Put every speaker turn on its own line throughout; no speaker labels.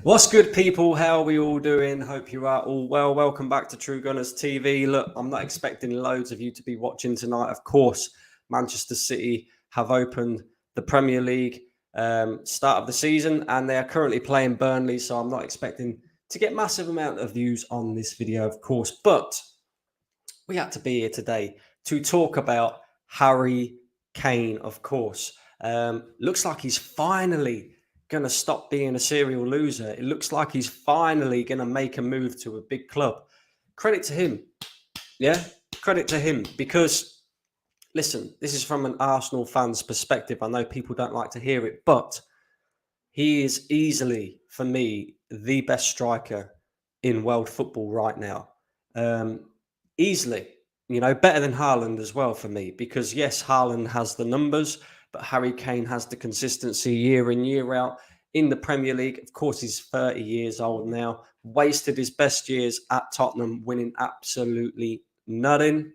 What's good, people? How are we all doing? Hope you are all well. Welcome back to True Gunners TV. Look, I'm not expecting loads of you to be watching tonight. Of course, Manchester City have opened the Premier League start of the season, and they are currently playing Burnley, so I'm not expecting to get massive amount of views on this video, of course. But we had to be here today to talk about Harry Kane, of course. Looks like he's finally going to stop being a serial loser. It looks like he's finally going to make a move to a big club. Credit to him. Yeah, credit to him. Because, listen, this is from an Arsenal fan's perspective. I know people don't like to hear it, but he is easily, for me, the best striker in world football right now. Easily, you know, better than Haaland as well for me. Because, yes, Haaland has the numbers, but Harry Kane has the consistency year in, year out in the Premier League. Of course, he's 30 years old now. Wasted his best years at Tottenham, winning absolutely nothing.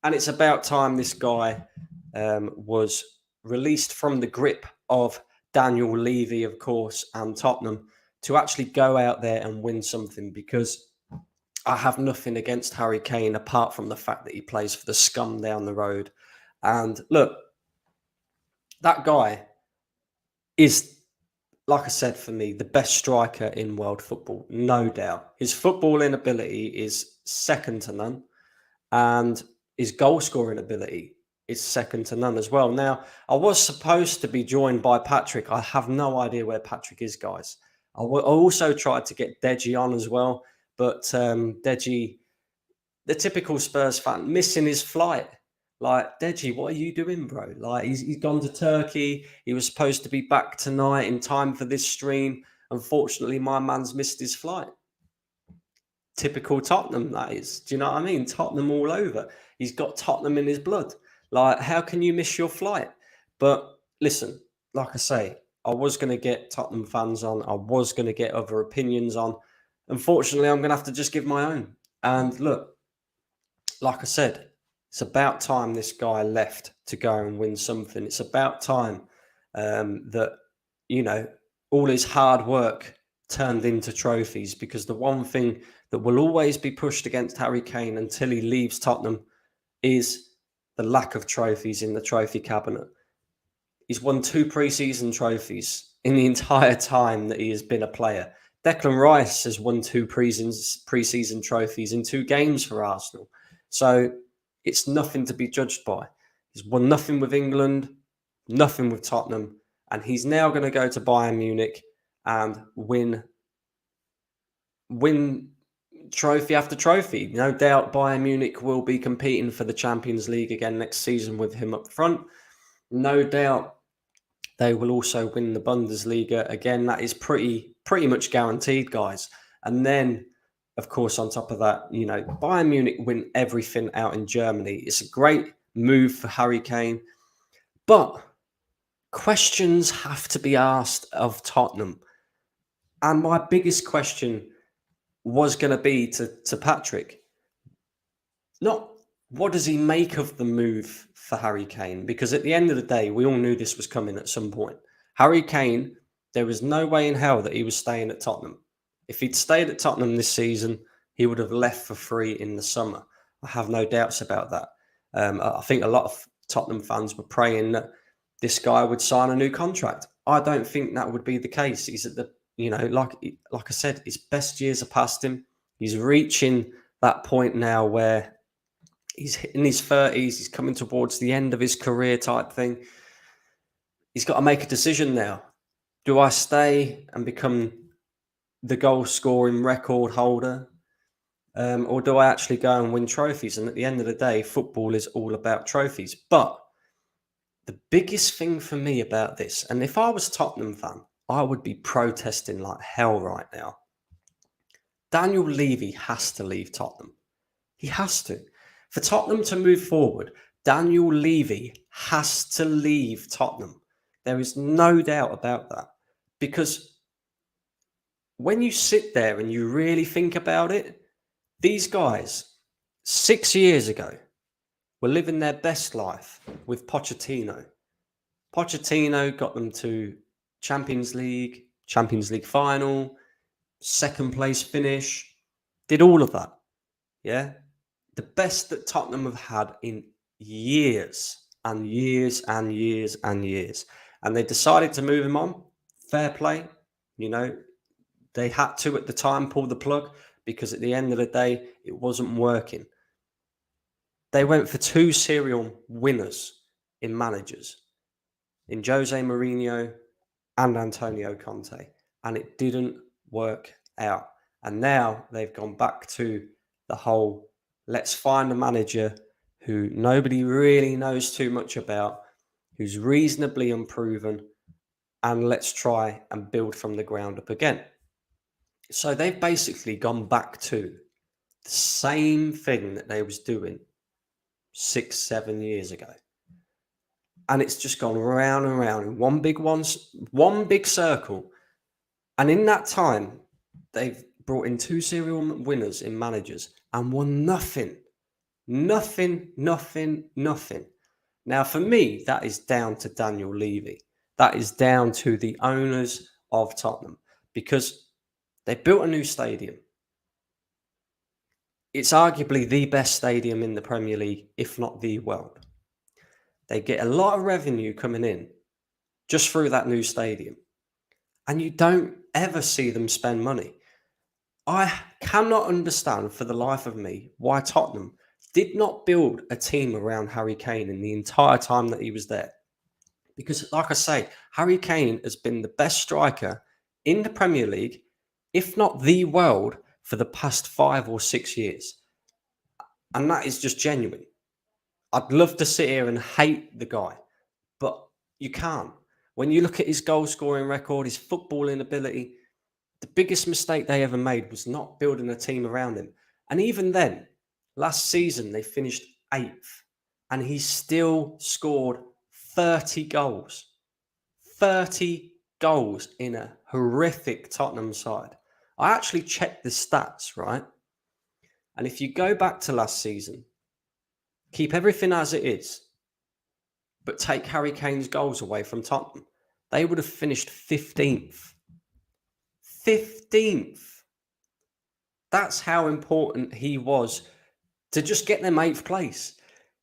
And it's about time this guy was released from the grip of Daniel Levy, of course, and Tottenham to actually go out there and win something, because I have nothing against Harry Kane apart from the fact that he plays for the scum down the road. And look, that guy is, like I said, for me, the best striker in world football, no doubt. His footballing ability is second to none, and his goal-scoring ability is second to none as well. Now, I was supposed to be joined by Patrick. I have no idea where Patrick is, guys. I also tried to get Deji on as well, but Deji, the typical Spurs fan, missing his flight. Like, Deji, what are you doing, bro? Like, he's gone to Turkey. He was supposed to be back tonight in time for this stream. Unfortunately, my man's missed his flight. Typical Tottenham, that is. Do you know what I mean? Tottenham all over. He's got Tottenham in his blood. Like, how can you miss your flight? But listen, like I say, I was going to get Tottenham fans on. I was going to get other opinions on. Unfortunately, I'm going to have to just give my own. And look, like I said, it's about time this guy left to go and win something. It's about time that, you know, all his hard work turned into trophies, because the one thing that will always be pushed against Harry Kane until he leaves Tottenham is the lack of trophies in the trophy cabinet. He's won 2 pre-season trophies in the entire time that he has been a player. Declan Rice has won 2 pre-season trophies in 2 games for Arsenal. So it's nothing to be judged by. He's won nothing with England, nothing with Tottenham, and he's now going to go to Bayern Munich and win trophy after trophy. No doubt Bayern Munich will be competing for the Champions League again next season with him up front. No doubt they will also win the Bundesliga again. That is pretty much guaranteed, guys. And then, of course, on top of that, you know, Bayern Munich win everything out in Germany. It's a great move for Harry Kane. But questions have to be asked of Tottenham. And my biggest question was going to be to Patrick, not what does he make of the move for Harry Kane? Because at the end of the day, we all knew this was coming at some point. Harry Kane, there was no way in hell that he was staying at Tottenham. If he'd stayed at Tottenham this season, he would have left for free in the summer. I have no doubts about that. I think a lot of Tottenham fans were praying that this guy would sign a new contract. I don't think that would be the case. He's at the, you know, like I said, his best years are past him. He's reaching that point now where he's in his 30s. He's coming towards the end of his career type thing. He's got to make a decision now. Do I stay and become the goal-scoring record holder? Or do I actually go and win trophies? And at the end of the day, football is all about trophies. But the biggest thing for me about this, and if I was a Tottenham fan, I would be protesting like hell right now. Daniel Levy has to leave Tottenham. He has to. For Tottenham to move forward, Daniel Levy has to leave Tottenham. There is no doubt about that. Because when you sit there and you really think about it, these guys, 6 years ago, were living their best life with Pochettino. Pochettino got them to Champions League final, second place finish, did all of that. Yeah. The best that Tottenham have had in years and years and years and years. And they decided to move him on. Fair play. You know, they had to at the time pull the plug because at the end of the day, it wasn't working. They went for 2 serial winners in managers, in Jose Mourinho and Antonio Conte, and it didn't work out. And now they've gone back to the whole, let's find a manager who nobody really knows too much about, who's reasonably unproven, and let's try and build from the ground up again. So they've basically gone back to the same thing that they was doing 6-7 years ago. And it's just gone round and round in one big circle. And in that time, they've brought in 2 serial winners in managers and won nothing. Nothing. Now, for me, that is down to Daniel Levy. That is down to the owners of Tottenham because they built a new stadium. It's arguably the best stadium in the Premier League, if not the world. They get a lot of revenue coming in just through that new stadium. And you don't ever see them spend money. I cannot understand for the life of me why Tottenham did not build a team around Harry Kane in the entire time that he was there. Because, like I say, Harry Kane has been the best striker in the Premier League, if not the world, for the past 5 or 6 years. And that is just genuine. I'd love to sit here and hate the guy, but you can't. When you look at his goal scoring record, his footballing ability, the biggest mistake they ever made was not building a team around him. And even then, last season, they finished 8th and he still scored 30 goals. 30 goals in a horrific Tottenham side. I actually checked the stats, right? And if you go back to last season, keep everything as it is, but take Harry Kane's goals away from Tottenham, they would have finished 15th. 15th. That's how important he was to just get them 8th place.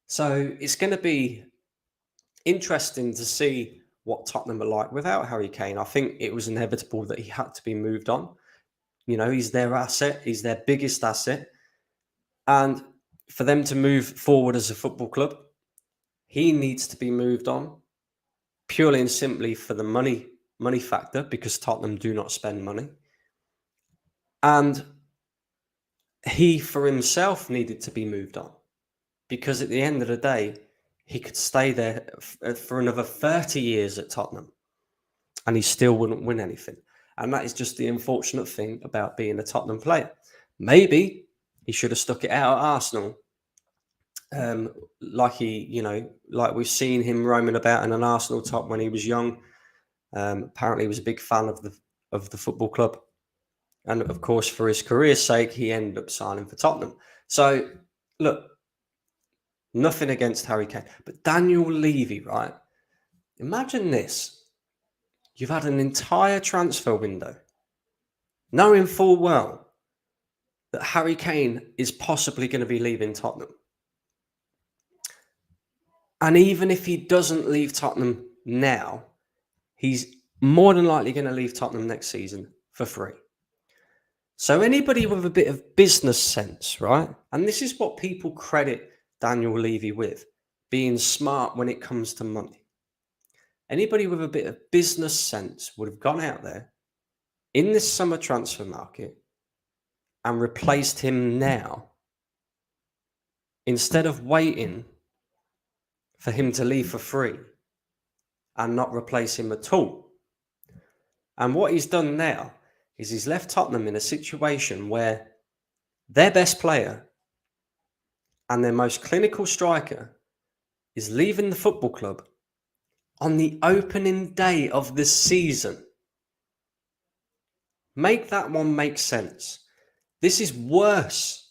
So it's going to be interesting to see what Tottenham are like without Harry Kane. I think it was inevitable that he had to be moved on. You know, he's their asset. He's their biggest asset. And for them to move forward as a football club, he needs to be moved on purely and simply for the money factor, because Tottenham do not spend money. And he, for himself, needed to be moved on because at the end of the day, he could stay there for another 30 years at Tottenham and he still wouldn't win anything. And that is just the unfortunate thing about being a Tottenham player. Maybe he should have stuck it out at Arsenal. Like we've seen him roaming about in an Arsenal top when he was young. Apparently he was a big fan of the football club. And of course, for his career's sake, he ended up signing for Tottenham. So, look, nothing against Harry Kane. But Daniel Levy, right? Imagine this. You've had an entire transfer window, knowing full well that Harry Kane is possibly going to be leaving Tottenham. And even if he doesn't leave Tottenham now, he's more than likely going to leave Tottenham next season for free. So anybody with a bit of business sense, right? And this is what people credit Daniel Levy with, being smart when it comes to money. Anybody with a bit of business sense would have gone out there in this summer transfer market and replaced him now, instead of waiting for him to leave for free and not replace him at all. And what he's done now is he's left Tottenham in a situation where their best player and their most clinical striker is leaving the football club on the opening day of the season. Make that one make sense. This is worse,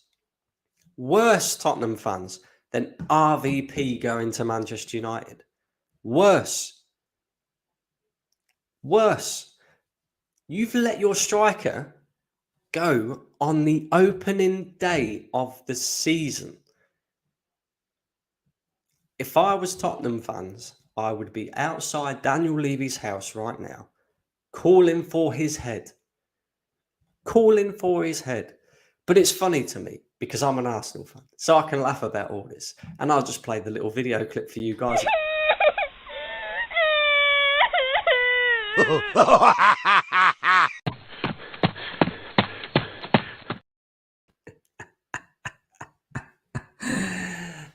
Tottenham fans, than RVP going to Manchester United. Worse. You've let your striker go on the opening day of the season. If I was Tottenham fans, I would be outside Daniel Levy's house right now, calling for his head. But it's funny to me because I'm an Arsenal fan, so I can laugh about all this. And I'll just play the little video clip for you guys.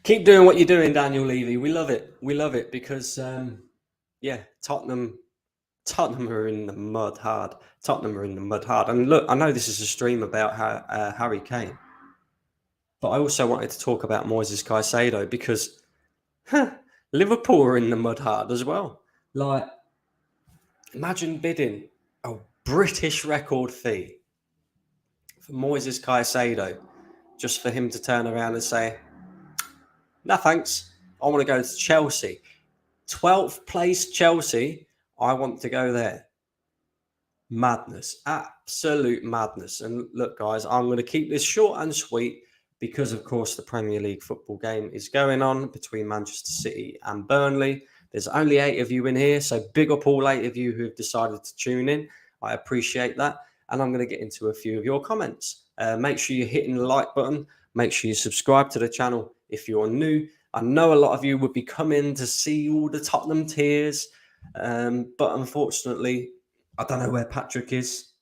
Keep doing what you're doing, Daniel Levy. We love it because, Tottenham are in the mud hard. And look, I know this is a stream about Harry Kane, but I also wanted to talk about Moises Caicedo because Liverpool are in the mud hard as well. Like, imagine bidding a British record fee for Moises Caicedo just for him to turn around and say, no thanks, I want to go to Chelsea. 12th place Chelsea, I want to go there. Madness, absolute madness. And look, guys, I'm going to keep this short and sweet because, of course, the Premier League football game is going on between Manchester City and Burnley. There's only 8 of you in here, so big up all 8 of you who have decided to tune in. I appreciate that. And I'm going to get into a few of your comments. Make sure you're hitting the like button. Make sure you subscribe to the channel if you're new. I know a lot of you would be coming to see all the Tottenham tears, but unfortunately, I don't know where Patrick is.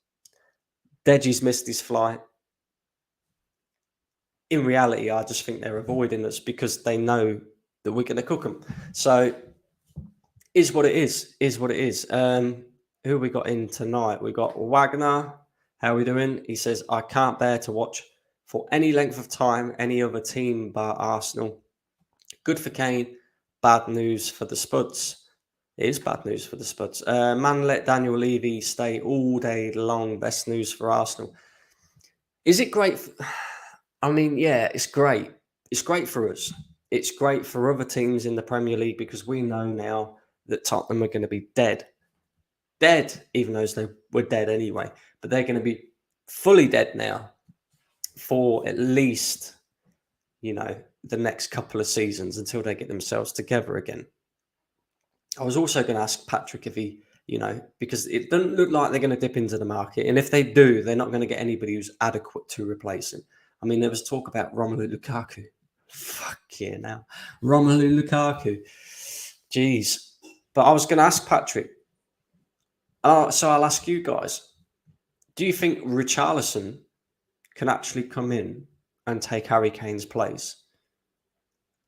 Deji's missed his flight. In reality, I just think they're avoiding us because they know that we're going to cook them. So, is what it is. Who we got in tonight? We got Wagner. How are we doing? He says, I can't bear to watch for any length of time any other team but Arsenal. Good for Kane. Bad news for the Spuds. It is bad news for the Spuds. Man, let Daniel Levy stay all day long. Best news for Arsenal. Is it great? I mean, yeah, it's great. It's great for us. It's great for other teams in the Premier League because we know now that Tottenham are going to be dead. Dead, even though they were dead anyway. But they're going to be fully dead now for at least, the next couple of seasons until they get themselves together again. I was also going to ask Patrick if he, because it doesn't look like they're going to dip into the market. And if they do, they're not going to get anybody who's adequate to replace him. I mean, there was talk about Romelu Lukaku. Fuck yeah, now. Romelu Lukaku. Jeez. But I was going to ask Patrick. So I'll ask you guys. Do you think Richarlison can actually come in and take Harry Kane's place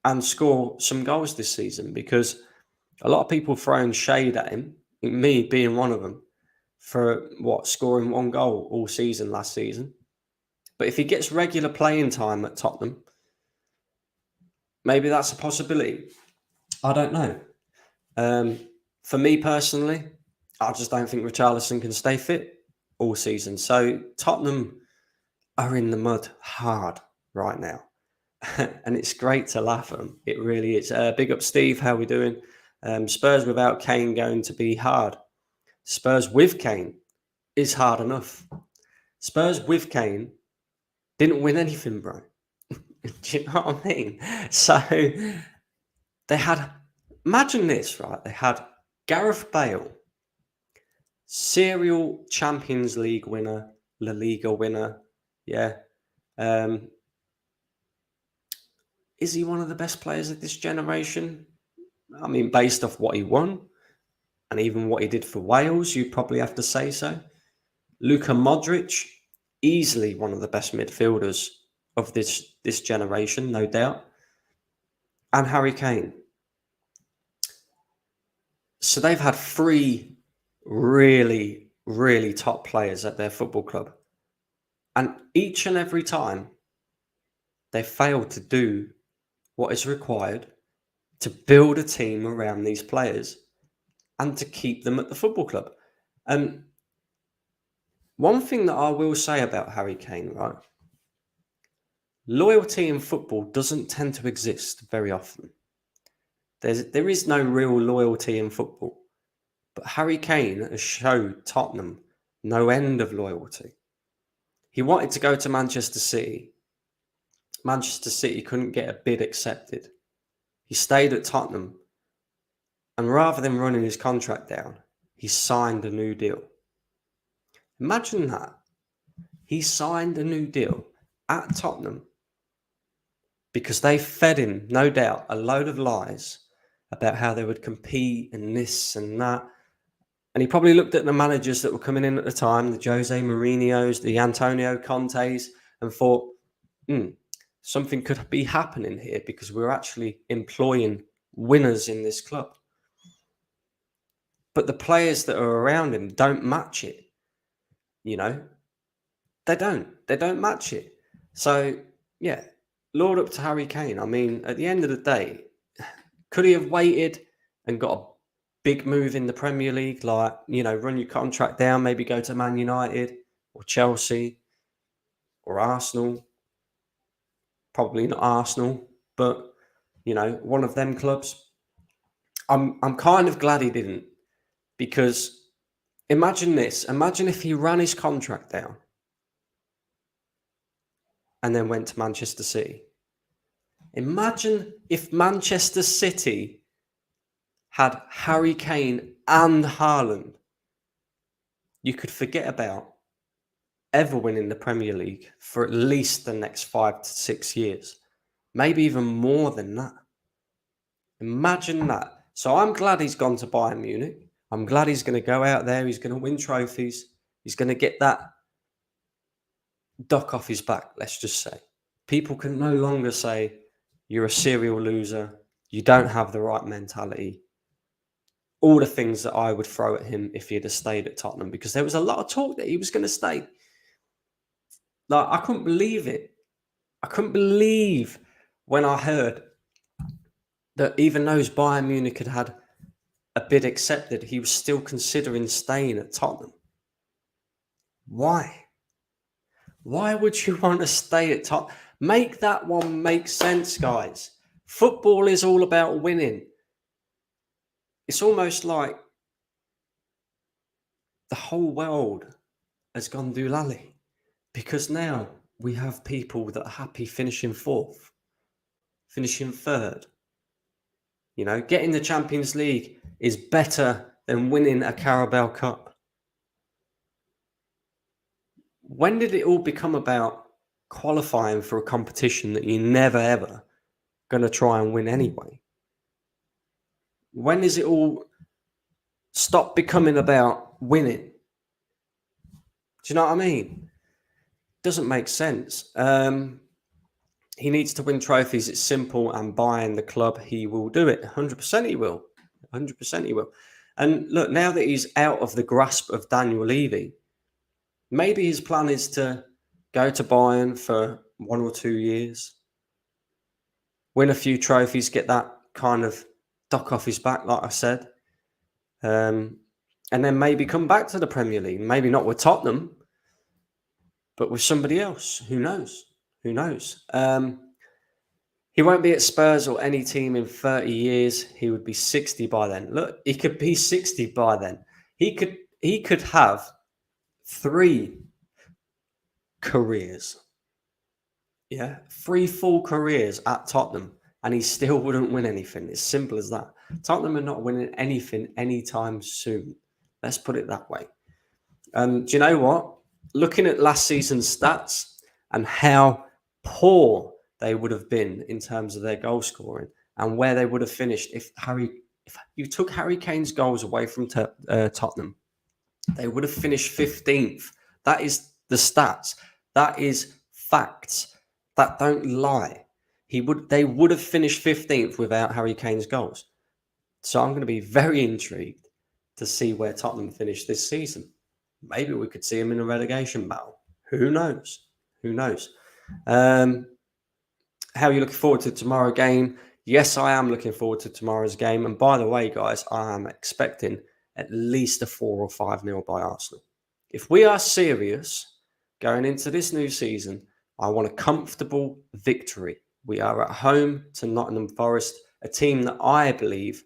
and score some goals this season? Because a lot of people throwing shade at him, me being one of them, for scoring 1 goal all season last season. But if he gets regular playing time at Tottenham, maybe that's a possibility. I don't know. For me personally, I just don't think Richarlison can stay fit all season. So Tottenham are in the mud hard right now. And it's great to laugh at them. It really is. Big up, Steve. How we doing? Spurs without Kane going to be hard. Spurs with Kane is hard enough. Spurs with Kane didn't win anything, bro. Do you know what I mean? So they had, imagine this, right? They had Gareth Bale, serial Champions League winner, La Liga winner. Yeah. Is he one of the best players of this generation? I mean, based off what he won and even what he did for Wales, you'd probably have to say so. Luka Modric, easily one of the best midfielders of this generation, no doubt. And Harry Kane. So they've had 3 really, really top players at their football club. And each and every time, they failed to do what is required to build a team around these players and to keep them at the football club. And one thing that I will say about Harry Kane, right? loyalty in football doesn't tend to exist very often. There is no real loyalty in football. But Harry Kane has showed Tottenham no end of loyalty. He wanted to go to Manchester City. Manchester City couldn't get a bid accepted. He stayed at Tottenham. And rather than running his contract down, he signed a new deal. Imagine that. He signed a new deal at Tottenham because they fed him, no doubt, a load of lies about how they would compete and this and that. And he probably looked at the managers that were coming in at the time, the Jose Mourinho's, the Antonio Conte's, and thought, something could be happening here because we're actually employing winners in this club. But the players that are around him don't match it. You know, they don't match it. So, yeah, Lord up to Harry Kane. I mean, at the end of the day, could he have waited and got a big move in the Premier League, like, run your contract down, maybe go to Man United or Chelsea or Arsenal? Probably not Arsenal, but, one of them clubs. I'm kind of glad he didn't, because imagine this. Imagine if he ran his contract down and then went to Manchester City. Imagine if Manchester City had Harry Kane and Haaland. You could forget about ever winning the Premier League for at least the next 5 to 6 years. Maybe even more than that. Imagine that. So I'm glad he's gone to Bayern Munich. I'm glad he's going to go out there. He's going to win trophies. He's going to get that duck off his back, let's just say. People can no longer say you're a serial loser. You don't have the right mentality. All the things that I would throw at him if he had stayed at Tottenham, because there was a lot of talk that he was going to stay. Like, I couldn't believe it. I couldn't believe when I heard that even though Bayern Munich had a bid accepted, he was still considering staying at Tottenham. Why? Why would you want to stay at Tottenham? Make that one make sense, guys. Football is all about winning. It's almost like the whole world has gone doolally, because now we have people that are happy finishing fourth, finishing third. Getting the Champions League is better than winning a Carabao Cup. When did it all become about qualifying for a competition that you're never, ever going to try and win anyway? When is it all stop becoming about winning? Do you know what I mean? Doesn't make sense. He needs to win trophies. It's simple. And buying the club, he will do it. 100% he will. 100% he will. And look, now that he's out of the grasp of Daniel Levy, maybe his plan is to go to Bayern for 1 or 2 years, win a few trophies, get that kind of duck off his back, like I said, and then maybe come back to the Premier League. Maybe not with Tottenham, but with somebody else. Who knows? Who knows? He won't be at Spurs or any team in 30 years. He would be 60 by then. Look, he could be 60 by then. He could have 3 careers. Yeah, 3 full careers at Tottenham, and he still wouldn't win anything. It's simple as that. Tottenham are not winning anything anytime soon. Let's put it that way. Do you know what? Looking at last season's stats and how poor they would have been in terms of their goal scoring and where they would have finished if you took Harry Kane's goals away from Tottenham, they would have finished 15th. That is the stats. That is facts. That don't lie. They would have finished 15th without Harry Kane's goals. So I'm going to be very intrigued to see where Tottenham finish this season. Maybe we could see him in a relegation battle. Who knows? Who knows? How are you looking forward to tomorrow's game? Yes, I am looking forward to tomorrow's game. And by the way, guys, I am expecting at least a 4 or 5-0 by Arsenal. If we are serious going into this new season, I want a comfortable victory. We are at home to Nottingham Forest, a team that I believe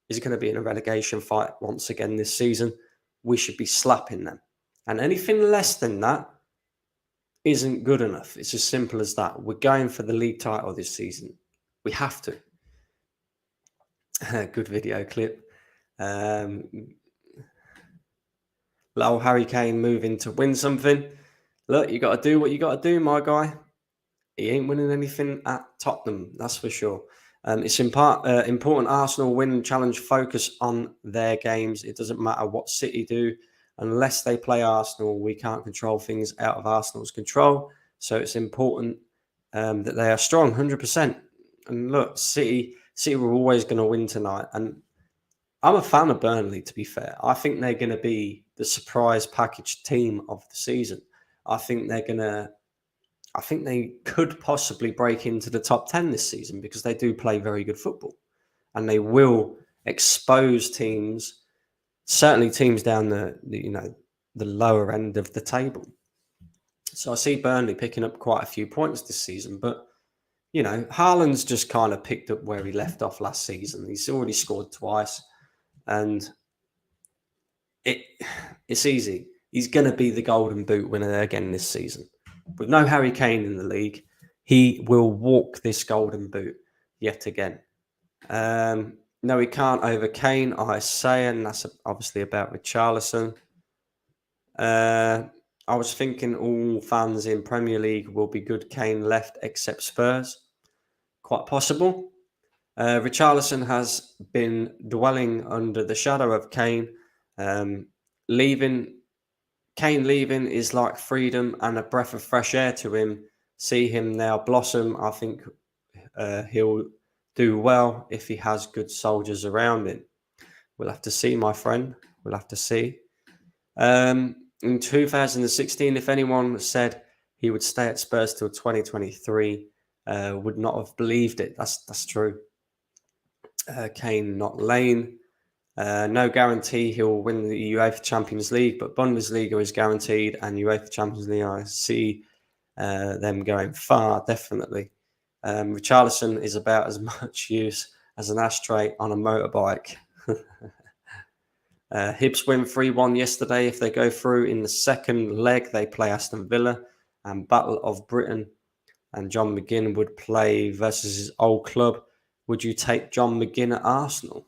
is going to be in a relegation fight once again this season. We should be slapping them. And anything less than that isn't good enough. It's as simple as that. We're going for the league title this season. We have to. Good video clip. Allow Harry Kane moving to win something. Look, you got to do what you got to do, my guy. He ain't winning anything at Tottenham, that's for sure. It's important Arsenal win and challenge focus on their games. It doesn't matter what City do. Unless they play Arsenal, we can't control things out of Arsenal's control. So it's important that they are strong, 100%. And look, City were always going to win tonight. And I'm a fan of Burnley, to be fair. I think they're going to be the surprise package team of the season. I think they could possibly break into the top 10 this season because they do play very good football. And they will expose teams, certainly teams down the lower end of the table. So I see Burnley picking up quite a few points this season. But, Haaland's just kind of picked up where he left off last season. He's already scored twice. And it's easy. He's going to be the Golden Boot winner again this season. With no Harry Kane in the league, he will walk this Golden Boot yet again. No, he can't over Kane, I say, and that's obviously about Richarlison. I was thinking all fans in Premier League will be good Kane left except Spurs. Quite possible. Richarlison has been dwelling under the shadow of Kane. Kane leaving is like freedom and a breath of fresh air to him. See him now blossom. I think he'll do well if he has good soldiers around him. We'll have to see, my friend. We'll have to see. In 2016, if anyone said he would stay at Spurs till 2023, would not have believed it. That's true. Kane, not Lane. No guarantee he'll win the UEFA Champions League, but Bundesliga is guaranteed, and UEFA Champions League, I see them going far, definitely. Richarlison is about as much use as an ashtray on a motorbike. Hibs win 3-1 yesterday. If they go through in the second leg, they play Aston Villa and Battle of Britain, and John McGinn would play versus his old club. Would you take John McGinn at Arsenal?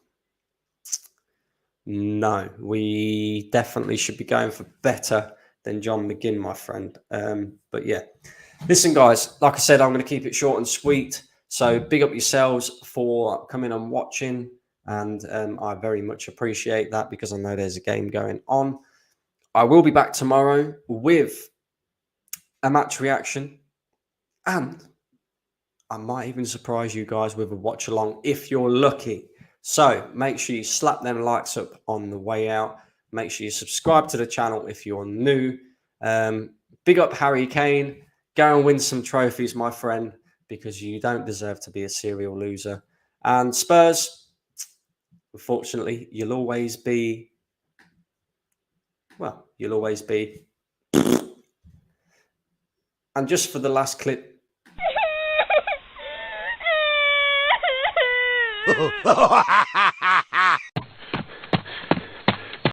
No, we definitely should be going for better than John McGinn, my friend. But yeah, listen, guys, like I said, I'm going to keep it short and sweet. So big up yourselves for coming and watching. And I very much appreciate that because I know there's a game going on. I will be back tomorrow with a match reaction. And I might even surprise you guys with a watch along if you're lucky. So make sure you slap them likes up on the way out. Make sure you subscribe to the channel if you're new. Big up Harry Kane. Go and win some trophies, my friend, because you don't deserve to be a serial loser. And Spurs, unfortunately, you'll always be. And just for the last clip.